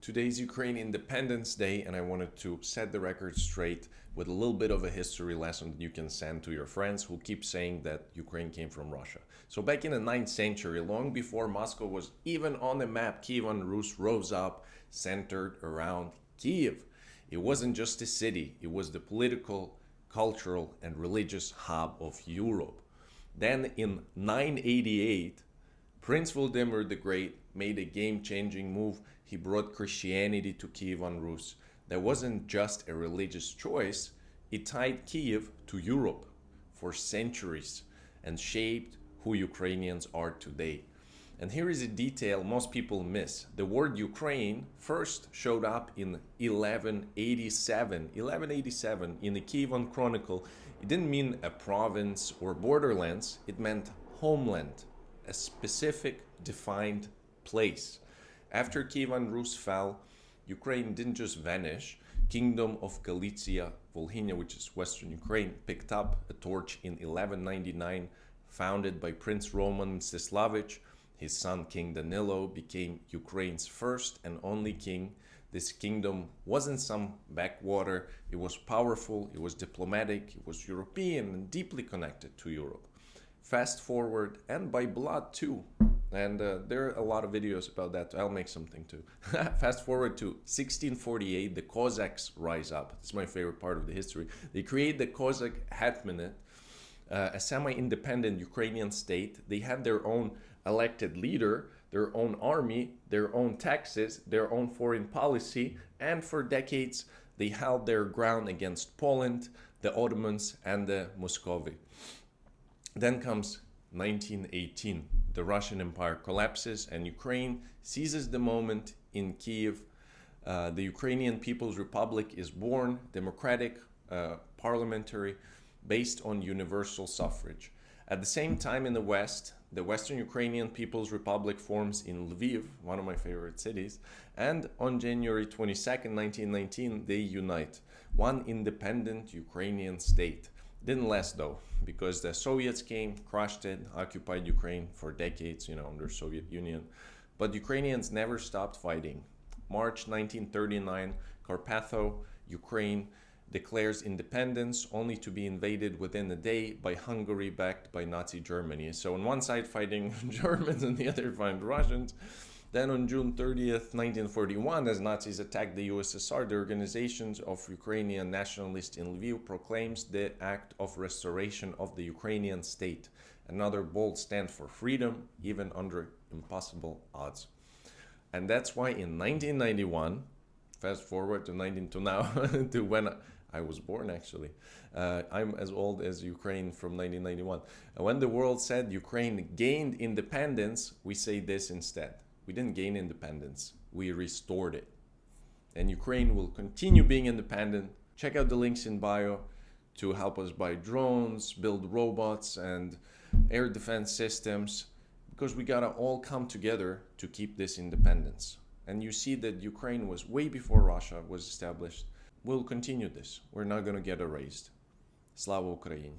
Today's Ukraine Independence Day, and I wanted to set the record straight with a little bit of a history lesson that you can send to your friends who keep saying that Ukraine came from Russia. So back in the 9th century, long before Moscow was even on the map, Kievan Rus rose up, centered around Kiev. It wasn't just a city, it was the political, cultural, and religious hub of Europe. Then in 988, Prince Vladimir the Great made a game-changing move. He brought Christianity to Kievan Rus. That wasn't just a religious choice, it tied Kiev to Europe for centuries and shaped who Ukrainians are today. And here is a detail most people miss. The word Ukraine first showed up in 1187. 1187 in the Kievan Chronicle. It didn't mean a province or borderlands, it meant homeland, a specific defined place. After Kievan Rus fell, Ukraine didn't just vanish. Kingdom of Galicia, Volhynia, which is Western Ukraine, picked up a torch in 1199, founded by Prince Roman Mstislavich. His son, King Danilo, became Ukraine's first and only king. This kingdom wasn't some backwater. It was powerful, it was diplomatic, it was European and deeply connected to Europe. Fast forward, and by blood too. And there are a lot of videos about that. I'll make something too. Fast forward to 1648, the Cossacks rise up. It's my favorite part of the history. They create the Cossack Hetmanate, a semi-independent Ukrainian state. They had their own elected leader, their own army, their own taxes, their own foreign policy, and for decades they held their ground against Poland, the Ottomans, and the Muscovy. Then comes 1918. The Russian Empire collapses and Ukraine seizes the moment in Kiev. The Ukrainian People's Republic is born, democratic, parliamentary, based on universal suffrage. At the same time in the West, the Western Ukrainian People's Republic forms in Lviv, one of my favorite cities, and on January 22nd, 1919, they unite. One independent Ukrainian state. Didn't last though, because the Soviets came, crushed it, occupied Ukraine for decades, under Soviet Union. But Ukrainians never stopped fighting. March 1939, Carpatho, Ukraine, declares independence, only to be invaded within a day by Hungary, backed by Nazi Germany. So on one side fighting Germans, and the other fighting Russians. Then on June 30th, 1941, as Nazis attacked the USSR, the Organization of Ukrainian Nationalists in Lviv proclaims the act of restoration of the Ukrainian state. Another bold stand for freedom, even under impossible odds. And that's why in 1991, fast forward to now, to when I was born actually. I'm as old as Ukraine from 1991. When the world said Ukraine gained independence, we say this instead. We didn't gain independence, we restored it. And Ukraine will continue being independent. Check out the links in bio to help us buy drones, build robots and air defense systems, because we gotta all come together to keep this independence. And you see that Ukraine was way before Russia was established. We'll continue this. We're not gonna get erased. Slava Ukraini.